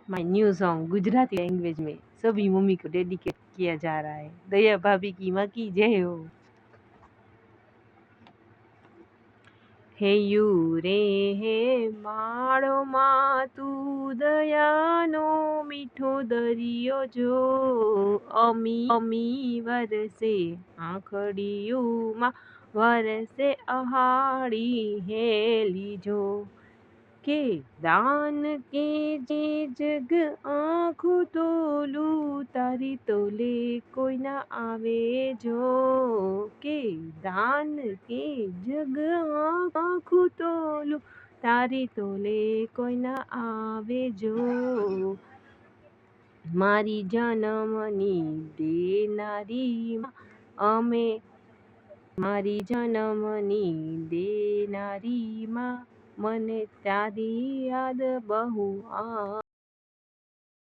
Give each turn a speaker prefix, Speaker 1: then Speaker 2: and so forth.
Speaker 1: My new song Gujarati language में सभी mummy को डेडिकेट किया जा रहा है। दया भाभी की माँ की जय हो। हे यू रे हे माळो માં તું દયાનો મીઠો દરિયો જો અમી વરસે આંખડીયુંમાં વરસે અહાડી હેલી જો કે દાન કે જે જગ આંખું તોલું તારી તોલે કોઈ ના આવે જો કે દાન કે જગ આંખું તોલું તારી તોલે કોઈ ના આવે જો મારી જન્મની દેનારી અમે મારી જન્મની દેનારી માં મને તારી યાદ બહુ